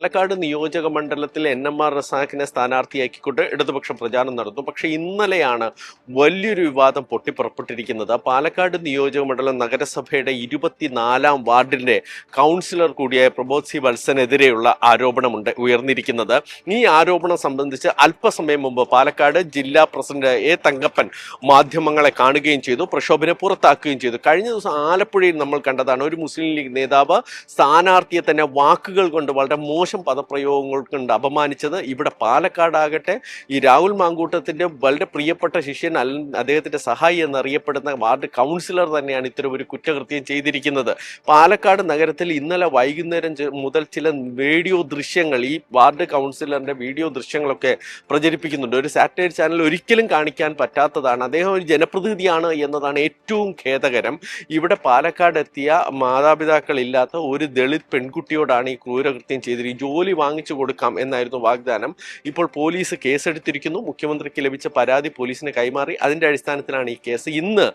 പാലക്കാട് നിയോജക മണ്ഡലത്തിൽ NMR റസാഖിനെ സ്ഥാനാർത്ഥിയാക്കിക്കൊണ്ട് ഇടതുപക്ഷം പ്രചാരണം നടന്നു. പക്ഷെ ഇന്നലെയാണ് വലിയൊരു വിവാദം പൊട്ടിപ്പുറപ്പെട്ടിരിക്കുന്നത്. പാലക്കാട് നിയോജക മണ്ഡലം നഗരസഭയുടെ 24-ാം വാർഡിന്റെ കൗൺസിലർ കൂടിയായ പ്രമോദ് സി വത്സനെതിരെയുള്ള ആരോപണമുണ്ട് ഉയർന്നിരിക്കുന്നത്. ഈ ആരോപണം സംബന്ധിച്ച് അല്പസമയം മുമ്പ് പാലക്കാട് ജില്ലാ പ്രസിഡന്റ് A. തങ്കപ്പൻ മാധ്യമങ്ങളെ കാണുകയും ചെയ്തു, പ്രക്ഷോഭനെ പുറത്താക്കുകയും ചെയ്തു. കഴിഞ്ഞ ദിവസം ആലപ്പുഴയിൽ നമ്മൾ കണ്ടതാണ്, ഒരു മുസ്ലിം ലീഗ് നേതാവ് സ്ഥാനാർത്ഥിയെ തന്നെ വാക്കുകൾ കൊണ്ട് വളരെ മോശം പദപ്രയോഗങ്ങൾ കൊണ്ട് അപമാനിച്ചത്. ഇവിടെ പാലക്കാടാകട്ടെ ഈ രാഹുൽ മാങ്കൂട്ടത്തിന്റെ വളരെ പ്രിയപ്പെട്ട ശിഷ്യൻ, അദ്ദേഹത്തിന്റെ സഹായി എന്നറിയപ്പെടുന്ന വാർഡ് കൗൺസിലർ തന്നെയാണ് ഇത്തരം ഒരു കുറ്റകൃത്യം ചെയ്തിരിക്കുന്നത്. പാലക്കാട് നഗരത്തിൽ ഇന്നലെ വൈകുന്നേരം മുതൽ ചില വീഡിയോ ദൃശ്യങ്ങൾ, ഈ വാർഡ് കൗൺസിലറിന്റെ വീഡിയോ ദൃശ്യങ്ങളൊക്കെ പ്രചരിപ്പിക്കുന്നുണ്ട്. ഒരു സാറ്റലൈറ്റ് ചാനൽ ഒരിക്കലും കാണിക്കാൻ പറ്റാത്തതാണ്. അദ്ദേഹം ഒരു ജനപ്രതിനിധിയാണ് എന്നതാണ് ഏറ്റവും ഖേദകരം. ഇവിടെ പാലക്കാട് എത്തിയ മാതാപിതാക്കളില്ലാത്ത ഒരു ദളിത് പെൺകുട്ടിയോടാണ് ഈ ക്രൂരകൃത്യം ചെയ്തിരിക്കുന്നത്. ജോലി വാങ്ങിച്ചു കൊടുക്കാം എന്നായിരുന്നു വാഗ്ദാനം. ഇപ്പോൾ പോലീസ് കേസെടുത്തിരിക്കുന്നു. മുഖ്യമന്ത്രിക്ക് ലഭിച്ച പരാതി പോലീസിന് കൈമാറി. അതിന്റെ അടിസ്ഥാനത്തിലാണ് ഈ കേസ്. ഇന്ന്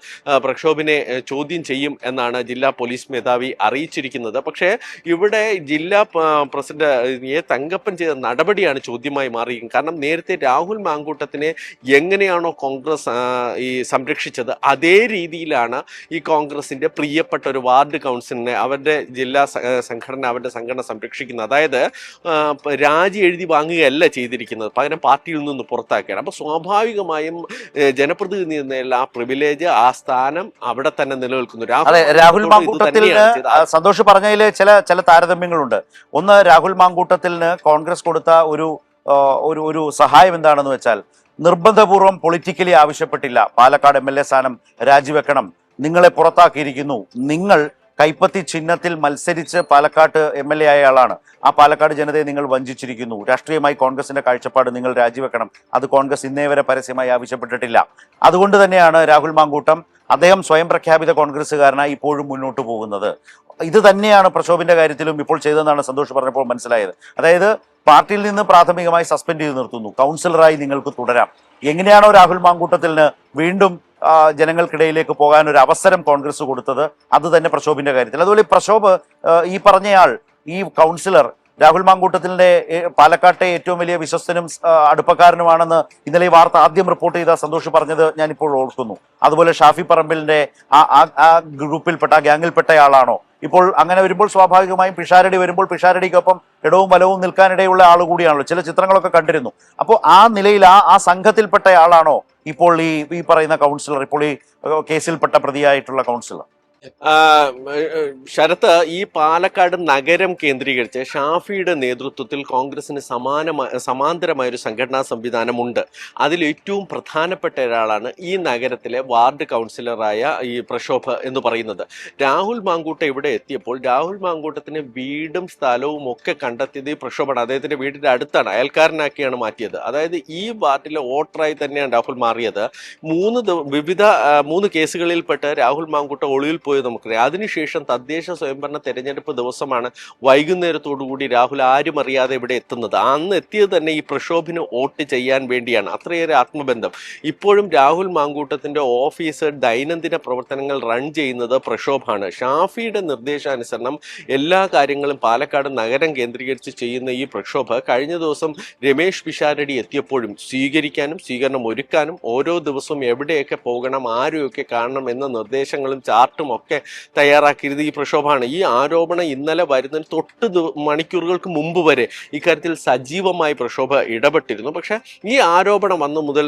പ്രക്ഷോഭിനെ ചോദ്യം ചെയ്യും എന്നാണ് ജില്ലാ പോലീസ് മേധാവി അറിയിച്ചിരിക്കുന്നത്. പക്ഷേ ഇവിടെ ജില്ലാ പ്രസിഡന്റ് A. തങ്കപ്പൻ ചെയ്ത നടപടിയാണ് ചോദ്യമായി മാറിയിരിക്കുന്നത്. കാരണം നേരത്തെ രാഹുൽ മാങ്കൂട്ടത്തിനെ എങ്ങനെയാണോ കോൺഗ്രസ് ഈ സംരക്ഷിച്ചത്, അതേ രീതിയിലാണ് ഈ കോൺഗ്രസിന്റെ പ്രിയപ്പെട്ട ഒരു വാർഡ് കൗൺസിലിനെ അവരുടെ ജില്ലാ അവരുടെ സംഘടന സംരക്ഷിക്കുന്നത്. അതായത് രാജി എഴുതി വാങ്ങുകയല്ല ചെയ്തിരിക്കുന്നത്, പകരം പാർട്ടിയിൽ നിന്ന് പുറത്താക്കുകയാണ്. അപ്പൊ സ്വാഭാവികമായും ജനപ്രതിനിധി എന്നുള്ള ആ പ്രിവിലേജ്, ആ സ്ഥാനം അവിടെ തന്നെ നിലനിൽക്കുന്നു. രാഹുൽ മാങ്കൂട്ടത്തിൽ സന്തോഷ് പറഞ്ഞതിൽ ചില താരതമ്യങ്ങളുണ്ട്. ഒന്ന്, രാഹുൽ മാങ്കൂട്ടത്തിന് കോൺഗ്രസ് കൊടുത്ത ഒരു സഹായം എന്താണെന്ന് വെച്ചാൽ, നിർബന്ധപൂർവ്വം പൊളിറ്റിക്കലി ആവശ്യപ്പെട്ടില്ല, പാലക്കാട് MLA സ്ഥാനം രാജിവെക്കണം, നിങ്ങളെ പുറത്താക്കിയിരിക്കുന്നു, നിങ്ങൾ കൈപ്പത്തി ചിഹ്നത്തിൽ മത്സരിച്ച് പാലക്കാട് MLA ആയ ആളാണ്, ആ പാലക്കാട് ജനതയെ നിങ്ങൾ വഞ്ചിച്ചിരിക്കുന്നു, രാഷ്ട്രീയമായി കോൺഗ്രസിന്റെ കാഴ്ചപ്പാട് നിങ്ങൾ രാജിവെക്കണം, അത് കോൺഗ്രസ് ഇന്നേ വരെ പരസ്യമായി ആവശ്യപ്പെട്ടിട്ടില്ല. അതുകൊണ്ട് തന്നെയാണ് രാഹുൽ മാങ്കൂട്ടം, അദ്ദേഹം സ്വയം പ്രഖ്യാപിത കോൺഗ്രസ്സുകാരനായി ഇപ്പോഴും മുന്നോട്ട് പോകുന്നത്. ഇത് തന്നെയാണ് പ്രക്ഷോഭിന്റെ കാര്യത്തിലും ഇപ്പോൾ ചെയ്തതെന്നാണ് സന്തോഷ് പറഞ്ഞപ്പോൾ മനസ്സിലായത്. അതായത് പാർട്ടിയിൽ നിന്ന് പ്രാഥമികമായി സസ്പെൻഡ് ചെയ്ത് നിർത്തുന്നു, കൗൺസിലറായി നിങ്ങൾക്ക് തുടരാം. എങ്ങനെയാണോ രാഹുൽ മാങ്കൂട്ടത്തിന് വീണ്ടും ജനങ്ങൾക്കിടയിലേക്ക് പോകാൻ ഒരു അവസരം കോൺഗ്രസ് കൊടുത്തത്, അത് തന്നെ പ്രക്ഷോഭിന്റെ കാര്യത്തിൽ. അതുപോലെ പ്രക്ഷോഭ് ഈ പറഞ്ഞയാൾ, ഈ കൗൺസിലർ രാഹുൽ മാങ്കൂട്ടത്തിന്റെ പാലക്കാട്ടെ ഏറ്റവും വലിയ വിശ്വസ്തനും അടുപ്പക്കാരനുമാണെന്ന് ഇന്നലെ ഈ വാർത്ത ആദ്യം റിപ്പോർട്ട് ചെയ്ത സന്തോഷ് പറഞ്ഞത് ഞാനിപ്പോൾ ഓർക്കുന്നു. അതുപോലെ ഷാഫി പറമ്പിലിന്റെ ആ ഗ്രൂപ്പിൽപ്പെട്ട, ആ ഗ്യാങ്ങിൽപ്പെട്ടയാളാണോ? ഇപ്പോൾ അങ്ങനെ വരുമ്പോൾ സ്വാഭാവികമായും പിഷാരടി വരുമ്പോൾ പിഷാരടിക്കൊപ്പം ഇടവും വലവും നിൽക്കാനിടയുള്ള ആൾ കൂടിയാണല്ലോ. ചില ചിത്രങ്ങളൊക്കെ കണ്ടിരുന്നു. അപ്പോൾ ആ നിലയിൽ ആ സംഘത്തിൽപ്പെട്ടയാളാണോ ഇപ്പോൾ ഈ പറയുന്ന കൗൺസിലർ, ഇപ്പോൾ ഈ കേസിൽപ്പെട്ട പ്രതിയായിട്ടുള്ള കൗൺസിലർ? ശരത്ത്, ഈ പാലക്കാട് നഗരം കേന്ദ്രീകരിച്ച് ഷാഫിയുടെ നേതൃത്വത്തിൽ കോൺഗ്രസിന് സമാന്തരമായ ഒരു സംഘടനാ സംവിധാനമുണ്ട്. അതിൽ ഏറ്റവും പ്രധാനപ്പെട്ട ഒരാളാണ് ഈ നഗരത്തിലെ വാർഡ് കൗൺസിലറായ ഈ പ്രക്ഷോഭ് എന്ന് പറയുന്നത്. രാഹുൽ മാങ്കൂട്ട ഇവിടെ എത്തിയപ്പോൾ രാഹുൽ മാങ്കൂട്ടത്തിന് വീടും സ്ഥലവും ഒക്കെ കണ്ടെത്തിയത് ഈ പ്രക്ഷോഭാണ്. അദ്ദേഹത്തിന്റെ വീടിന്റെ അടുത്താണ്, അയൽക്കാരനാക്കിയാണ് മാറ്റിയത്. അതായത് ഈ വാർഡിലെ വോട്ടറായി തന്നെയാണ് രാഹുൽ മാറിയത്. മൂന്ന് കേസുകളിൽപ്പെട്ട് രാഹുൽ മാങ്കൂട്ട ഒളിവിൽ പോയി നമുക്കറിയാം. അതിനുശേഷം തദ്ദേശ സ്വയംഭരണ തെരഞ്ഞെടുപ്പ് ദിവസമാണ് വൈകുന്നേരത്തോടുകൂടി രാഹുൽ ആരും അറിയാതെ ഇവിടെ എത്തുന്നത്. അന്ന് എത്തിയത് തന്നെ ഈ പ്രക്ഷോഭിന് വോട്ട് ചെയ്യാൻ വേണ്ടിയാണ്. അത്രയേറെ ആത്മബന്ധം. ഇപ്പോഴും രാഹുൽ മാങ്കൂട്ടത്തിന്റെ ഓഫീസ് ദൈനംദിന പ്രവർത്തനങ്ങൾ റൺ ചെയ്യുന്നത് പ്രക്ഷോഭാണ്. ഷാഫിയുടെ നിർദ്ദേശാനുസരണം എല്ലാ കാര്യങ്ങളും പാലക്കാട് നഗരം കേന്ദ്രീകരിച്ച് ചെയ്യുന്ന ഈ പ്രക്ഷോഭ് കഴിഞ്ഞ ദിവസം രമേശ് പിഷാരടി എത്തിയപ്പോഴും സ്വീകരിക്കാനും സ്വീകരണം ഒരുക്കാനും ഓരോ ദിവസവും എവിടെയൊക്കെ പോകണം, ആരെയൊക്കെ കാണണം എന്ന നിർദ്ദേശങ്ങളും ചാർട്ടും ഒക്കെ തയ്യാറാക്കിയത് ഈ പ്രക്ഷോഭമാണ്. ഈ ആരോപണം ഇന്നലെ വരുന്നതിന് തൊട്ട് മണിക്കൂറുകൾക്ക് മുമ്പ് വരെ ഇക്കാര്യത്തിൽ സജീവമായി പ്രക്ഷോഭ ഇടപെട്ടിരുന്നു. പക്ഷെ ഈ ആരോപണം വന്നു മുതൽ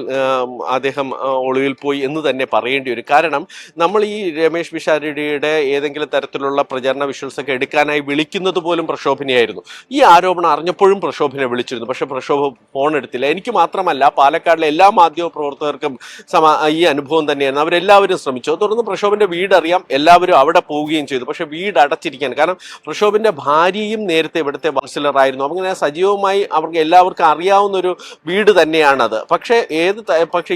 അദ്ദേഹം ഒളിവിൽ പോയി എന്ന് തന്നെ പറയേണ്ടി വരും. കാരണം നമ്മൾ ഈ രമേശ് പിഷാരടിയുടെ ഏതെങ്കിലും തരത്തിലുള്ള പ്രചരണ വിഷ്വൽസ് ഒക്കെ എടുക്കാനായി വിളിക്കുന്നത് പോലും പ്രക്ഷോഭിനെയായിരുന്നു. ഈ ആരോപണം അറിഞ്ഞപ്പോഴും പ്രക്ഷോഭിനെ വിളിച്ചിരുന്നു. പക്ഷെ പ്രക്ഷോഭ ഫോൺ എടുത്തില്ല. എനിക്ക് മാത്രമല്ല, പാലക്കാടിലെ എല്ലാ മാധ്യമ പ്രവർത്തകർക്കും ഈ അനുഭവം തന്നെയായിരുന്നു. അവരെല്ലാവരും ശ്രമിച്ചു. തുടർന്ന് പ്രക്ഷോഭിന്റെ വീട് അറിയാം, എല്ലാവരും അവിടെ പോവുകയും ചെയ്തു. പക്ഷെ വീട് അടച്ചിരിക്കാൻ, കാരണം പ്രക്ഷോഭിന്റെ ഭാര്യയും നേരത്തെ ഇവിടുത്തെ കൗൺസിലറായിരുന്നു. അങ്ങനെ സജീവമായി അവർക്ക് എല്ലാവർക്കും അറിയാവുന്ന ഒരു വീട് തന്നെയാണത്. പക്ഷെ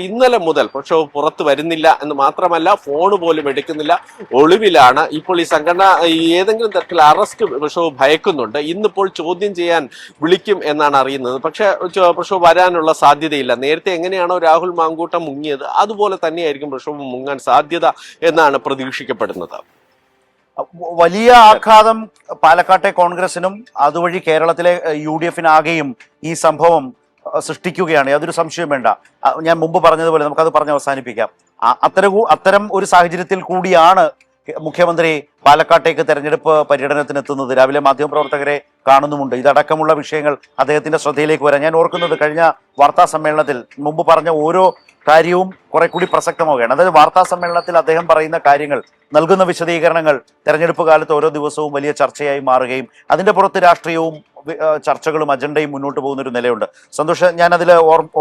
ഇന്നലെ മുതൽ പ്രക്ഷോഭ് പുറത്തു വരുന്നില്ല എന്ന് മാത്രമല്ല, ഫോൺ പോലും എടുക്കുന്നില്ല, ഒളിവിലാണ്. ഇപ്പോൾ ഈ സംഘടന ഏതെങ്കിലും തരത്തിൽ അറസ്റ്റ് പ്രക്ഷോഭ് ഭയക്കുന്നുണ്ട്. ഇന്നിപ്പോൾ ചോദ്യം ചെയ്യാൻ വിളിക്കും എന്നാണ് അറിയുന്നത്. പക്ഷെ പ്രക്ഷോഭ് വരാനുള്ള സാധ്യതയില്ല. നേരത്തെ എങ്ങനെയാണോ രാഹുൽ മാങ്കൂട്ടം മുങ്ങിയത് അതുപോലെ തന്നെയായിരിക്കും പ്രക്ഷോഭ് മുങ്ങാൻ സാധ്യത എന്നാണ് പ്രതീക്ഷിക്കപ്പെടുന്നത്. വലിയ ആഘാതം പാലക്കാട്ടെ കോൺഗ്രസിനും അതുവഴി കേരളത്തിലെ UDF-നാകെയും ഈ സംഭവം സൃഷ്ടിക്കുകയാണ്, യാതൊരു സംശയവും വേണ്ട. ഞാൻ മുമ്പ് പറഞ്ഞതുപോലെ നമുക്കത് പറഞ്ഞ് അവസാനിപ്പിക്കാം. അത്തരം ഒരു സാഹചര്യത്തിൽ കൂടിയാണ് മുഖ്യമന്ത്രി പാലക്കാട്ടേക്ക് തെരഞ്ഞെടുപ്പ് പര്യടനത്തിന് എത്തുന്നത്. രാവിലെ മാധ്യമപ്രവർത്തകരെ കാണുന്നുമുണ്ട്. ഇതടക്കമുള്ള വിഷയങ്ങൾ അദ്ദേഹത്തിന്റെ ശ്രദ്ധയിലേക്ക് വരാം. ഞാൻ ഓർക്കുന്നത് കഴിഞ്ഞ വാർത്താ സമ്മേളനത്തിൽ മുമ്പ് പറഞ്ഞ ഓരോ കാര്യവും കുറെ കൂടി പ്രസക്തമാവുകയാണ്. അതായത് വാർത്താ സമ്മേളനത്തിൽ അദ്ദേഹം പറയുന്ന കാര്യങ്ങൾ, നൽകുന്ന വിശദീകരണങ്ങൾ തെരഞ്ഞെടുപ്പ് കാലത്ത് ഓരോ ദിവസവും വലിയ ചർച്ചയായി മാറുകയും അതിന്റെ പുറത്ത് രാഷ്ട്രീയവും ചർച്ചകളും അജണ്ടയും മുന്നോട്ട് പോകുന്ന ഒരു നിലയുണ്ട്. സന്തോഷ്, ഞാനതിൽ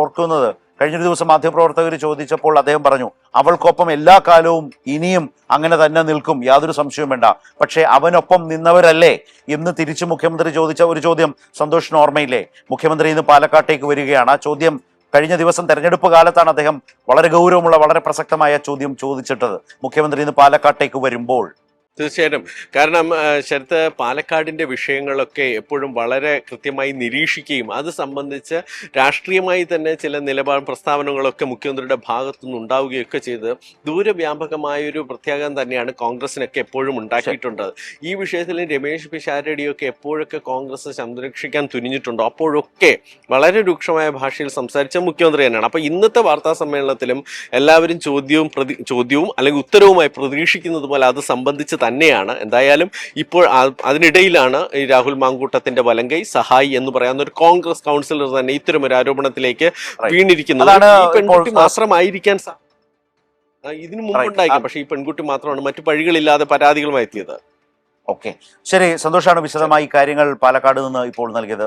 ഓർക്കുന്നത് കഴിഞ്ഞൊരു ദിവസം മാധ്യമപ്രവർത്തകർ ചോദിച്ചപ്പോൾ അദ്ദേഹം പറഞ്ഞു, അവൾക്കൊപ്പം എല്ലാ കാലവും ഇനിയും അങ്ങനെ തന്നെ നിൽക്കും, യാതൊരു സംശയവും വേണ്ട. പക്ഷേ അവനൊപ്പം നിന്നവരല്ലേ എന്ന് തിരിച്ചു മുഖ്യമന്ത്രി ചോദിച്ച ഒരു ചോദ്യം സന്തോഷിന് ഓർമ്മയില്ലേ? മുഖ്യമന്ത്രി ഇന്ന് പാലക്കാട്ടേക്ക് വരികയാണ്. ആ ചോദ്യം കഴിഞ്ഞ ദിവസം തെരഞ്ഞെടുപ്പ് കാലത്താണ് അദ്ദേഹം വളരെ ഗൗരവമുള്ള വളരെ പ്രസക്തമായ ചോദ്യം ചോദിച്ചിട്ടത്. മുഖ്യമന്ത്രി ഇന്ന് പാലക്കാട്ടേക്ക് വരുമ്പോൾ തീർച്ചയായിട്ടും. കാരണം ശരത്ത്, പാലക്കാടിന്റെ വിഷയങ്ങളൊക്കെ എപ്പോഴും വളരെ കൃത്യമായി നിരീക്ഷിക്കുകയും അത് സംബന്ധിച്ച് രാഷ്ട്രീയമായി തന്നെ ചില നിലപാട് പ്രസ്താവനകളൊക്കെ മുഖ്യമന്ത്രിയുടെ ഭാഗത്തുനിന്ന് ഉണ്ടാവുകയൊക്കെ ചെയ്ത് ദൂരവ്യാപകമായൊരു പ്രത്യാഘാതം തന്നെയാണ് കോൺഗ്രസിനൊക്കെ എപ്പോഴും ഉണ്ടാക്കിയിട്ടുള്ളത്. ഈ വിഷയത്തിൽ രമേശ് പിഷാരടിയൊക്കെ എപ്പോഴൊക്കെ കോൺഗ്രസ് സംരക്ഷിക്കാൻ തുനിഞ്ഞിട്ടുണ്ടോ അപ്പോഴൊക്കെ വളരെ രൂക്ഷമായ ഭാഷയിൽ സംസാരിച്ച മുഖ്യമന്ത്രി തന്നെയാണ്. അപ്പൊ ഇന്നത്തെ വാർത്താ സമ്മേളനത്തിലും എല്ലാവരും ചോദ്യവും അല്ലെങ്കിൽ ഉത്തരവുമായി പ്രതീക്ഷിക്കുന്നത് പോലെ അത് സംബന്ധിച്ച് തന്നെയാണ്. എന്തായാലും ഇപ്പോൾ അതിനിടയിലാണ് ഈ രാഹുൽ മാങ്കൂട്ടത്തിന്റെ വലങ്കൈ സഹായി എന്ന് പറയാവുന്ന ഒരു കോൺഗ്രസ് കൗൺസിലർ തന്നെ ഇത്തരം ഒരു ആരോപണത്തിലേക്ക് വീണിരിക്കുന്നത്. ഈ പെൺകുട്ടി മാത്രമായിരിക്കാൻ ഇതിനു മുമ്പ് ഉണ്ടായിരിക്കും, പക്ഷെ ഈ പെൺകുട്ടി മാത്രമാണ് മറ്റു പഴികളില്ലാതെ പരാതികളുമായി എത്തിയത്. ഓക്കെ, ശരി. സന്തോഷാണ് വിശദമായി കാര്യങ്ങൾ പാലക്കാട് നിന്ന് ഇപ്പോൾ നൽകിയത്.